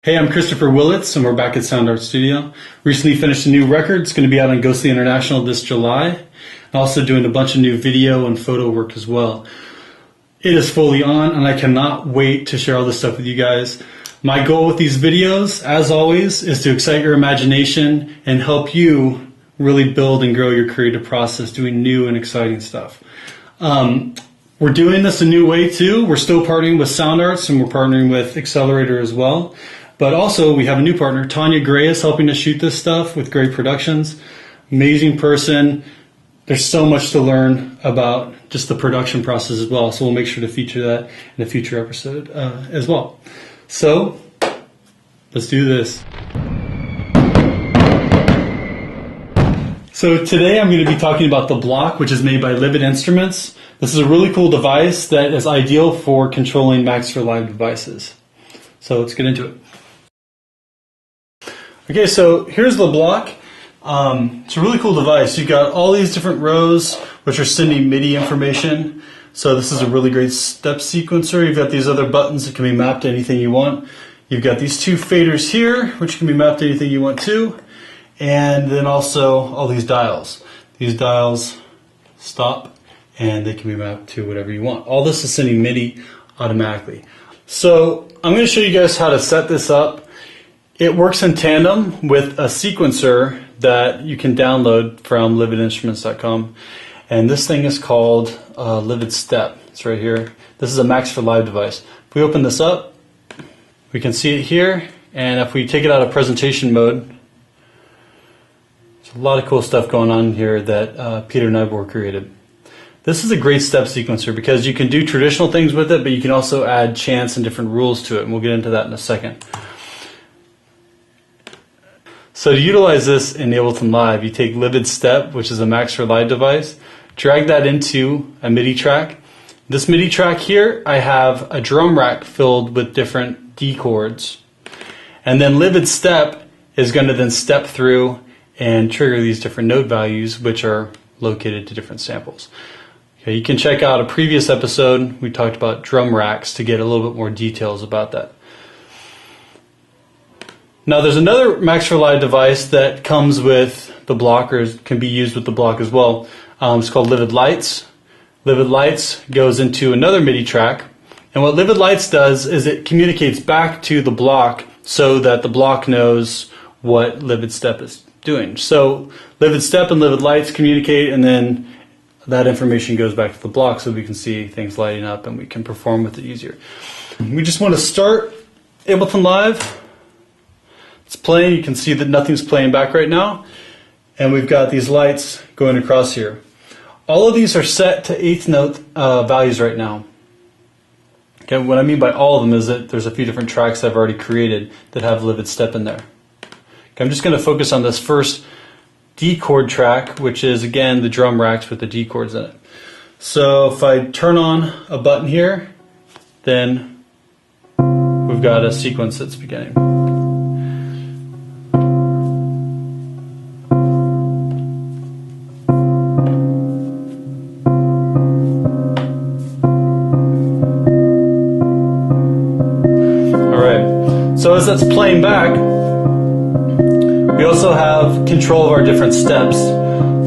Hey, I'm Christopher Willits, and we're back at Sound Art Studio. Recently finished a new record. It's going to be out on Ghostly International this July. I'm also doing a bunch of new video and photo work as well. It is fully on, and I cannot wait to share all this stuff with you guys. My goal with these videos, as always, is to excite your imagination and help you really build and grow your creative process doing new and exciting stuff. We're doing this a new way too. We're still partnering with Sound Arts, and we're partnering with Accelerator as well. But also, we have a new partner. Tanya Gray is helping us shoot this stuff with Gray Productions. Amazing person. There's so much to learn about just the production process as well. So we'll make sure to feature that in a future episode as well. So let's do this. So today I'm going to be talking about the Block, which is made by Livid Instruments. This is a really cool device that is ideal for controlling Max for Live devices. So let's get into it. Okay, so here's the Block. It's a really cool device. You've got all these different rows which are sending MIDI information. So this is a really great step sequencer. You've got these other buttons that can be mapped to anything you want. You've got these two faders here, which can be mapped to anything you want to. And then also all these dials. These dials stop and they can be mapped to whatever you want. All this is sending MIDI automatically. So I'm going to show you guys how to set this up. It works in tandem with a sequencer that you can download from lividinstruments.com. And this thing is called Livid Step. It's right here. This is a Max for Live device. If we open this up, we can see it here. And if we take it out of presentation mode, there's a lot of cool stuff going on here that Peter Nybor created. This is a great step sequencer because you can do traditional things with it, but you can also add chants and different rules to it. And we'll get into that in a second. So to utilize this in Ableton Live, you take Livid Step, which is a Max for Live device, drag that into a MIDI track. This MIDI track here, I have a drum rack filled with different D chords. And then Livid Step is going to then step through and trigger these different note values, which are located to different samples. Okay, you can check out a previous episode. We talked about drum racks to get a little bit more details about that. Now there's another Max for Live device that comes with the Block, or can be used with the Block as well. It's called Livid Lights. Livid Lights goes into another MIDI track, and what Livid Lights does is it communicates back to the Block so that the Block knows what Livid Step is doing. So Livid Step and Livid Lights communicate, and then that information goes back to the Block so we can see things lighting up and we can perform with it easier. We just want to start Ableton Live. It's playing. You can see that nothing's playing back right now, and we've got these lights going across here. All of these are set to eighth note values right now. Okay, what I mean by all of them is that there's a few different tracks I've already created that have Livid Step in there. Okay, I'm just going to focus on this first D chord track, which is again the drum racks with the D chords in it. So if I turn on a button here, then we've got a sequence that's beginning. So as that's playing back, we also have control of our different steps.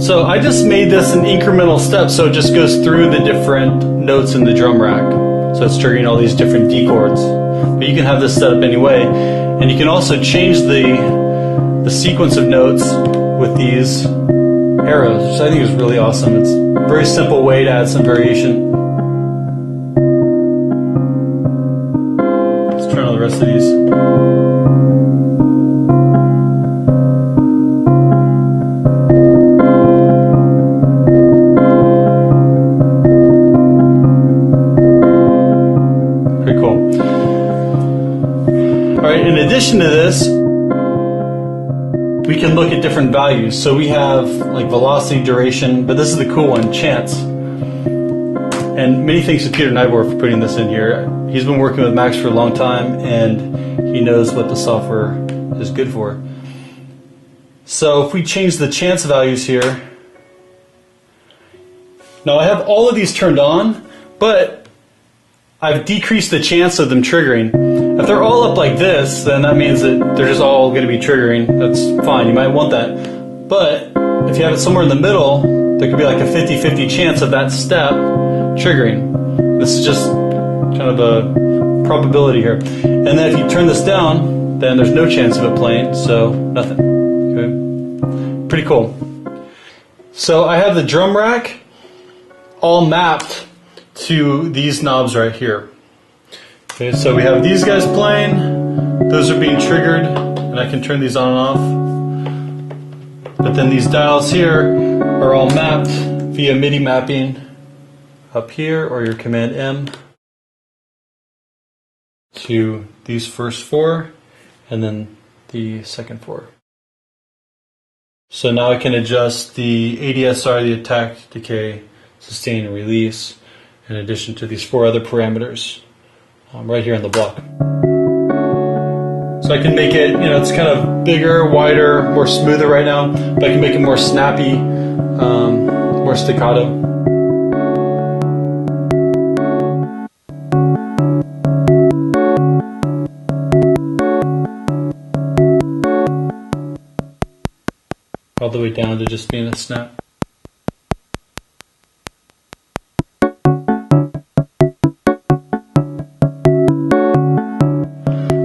So I just made this an incremental step, so it just goes through the different notes in the drum rack. So it's triggering all these different D chords. But you can have this set up anyway. And you can also change the sequence of notes with these arrows, which I think is really awesome. It's a very simple way to add some variation. Let's turn on the rest of these. Pretty cool. All right, in addition to this, we can look at different values. So we have like velocity, duration, but this is the cool one, chants. And many thanks to Peter Nybor for putting this in here. He's been working with Max for a long time, and he knows what the software is good for. So if we change the chance values here, now I have all of these turned on, but I've decreased the chance of them triggering. If they're all up like this, then that means that they're just all going to be triggering. That's fine, you might want that. But if you have it somewhere in the middle, there could be like a 50-50 chance of that step triggering. This is just kind of a probability here. And then if you turn this down, then there's no chance of it playing, so nothing. Okay? Pretty cool. So I have the drum rack all mapped to these knobs right here. Okay, so we have these guys playing, those are being triggered, and I can turn these on and off. But then these dials here are all mapped via MIDI mapping up here, or your Command M, to these first four, and then the second four. So now I can adjust the ADSR, the attack, decay, sustain, and release, in addition to these four other parameters. Right here on the block. So I can make it, it's kind of bigger, wider, more smoother right now, but I can make it more snappy, more staccato. All the way down to just being a snap.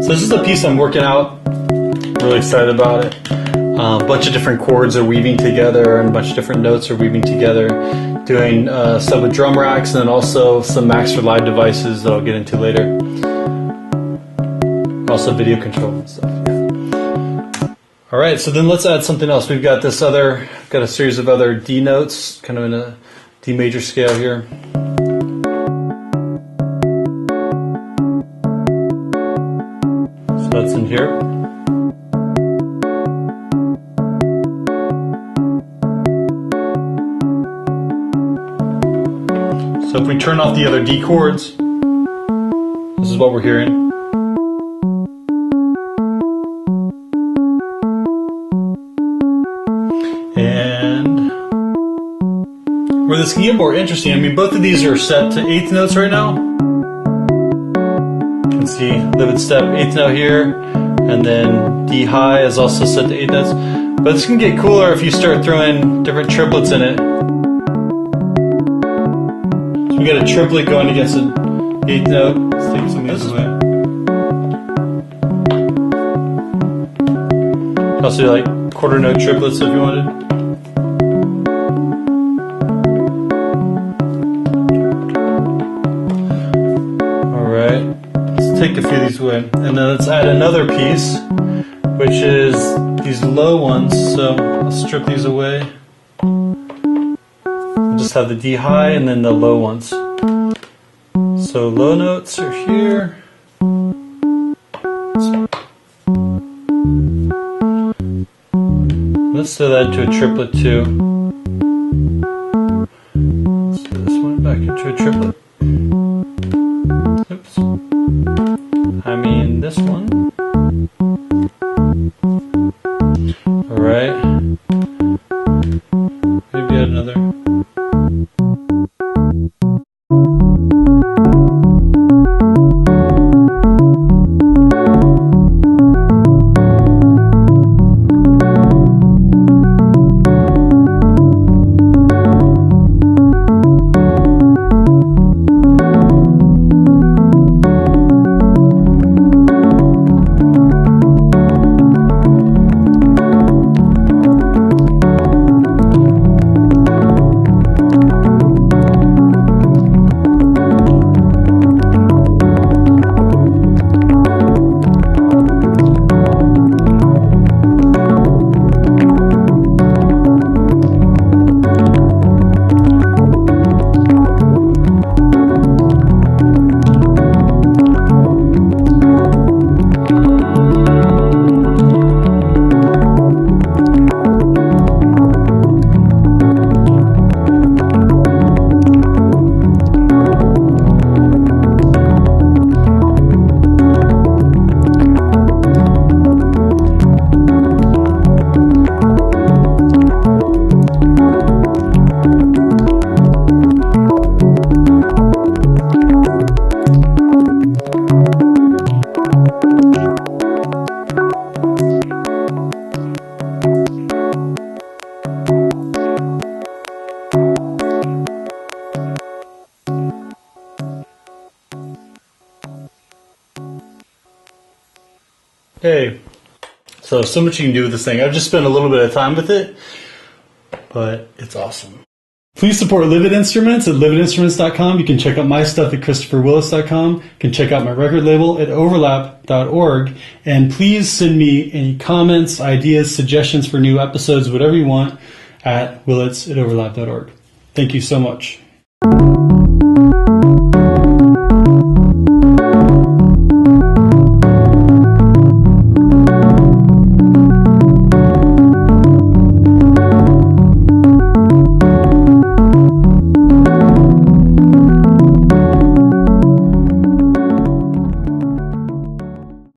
So this is the piece I'm working out. Really excited about it. A bunch of different chords are weaving together, and a bunch of different notes are weaving together. Doing stuff with drum racks, and then also some Maxtor Live devices that I'll get into later. Also video control and stuff. Yeah. All right, so then let's add something else. We've got got a series of other D notes, kind of in a D major scale here. That's in here. So if we turn off the other D chords, this is what we're hearing. And where this can get more interesting, I mean, both of these are set to eighth notes right now. You can see livid step, eighth note here, and then D high is also set to eighth notes. But this can get cooler if you start throwing different triplets in it. So we got a triplet going against an eighth note. Let's take some of these away. Also like quarter note triplets if you wanted. Take a few of these away, and then let's add another piece, which is these low ones. So I'll strip these away. I'll just have the D high and then the low ones. So low notes are here. Let's set that to a triplet too. Set this one back into a triplet. Oops. I mean this one. Alright. Maybe add another. Hey, so much you can do with this thing. I've just spent a little bit of time with it, but it's awesome. Please support Livid Instruments at lividinstruments.com. You can check out my stuff at christopherwillis.com. You can check out my record label at overlap.org. And please send me any comments, ideas, suggestions for new episodes, whatever you want, at willits@overlap.org. Thank you so much.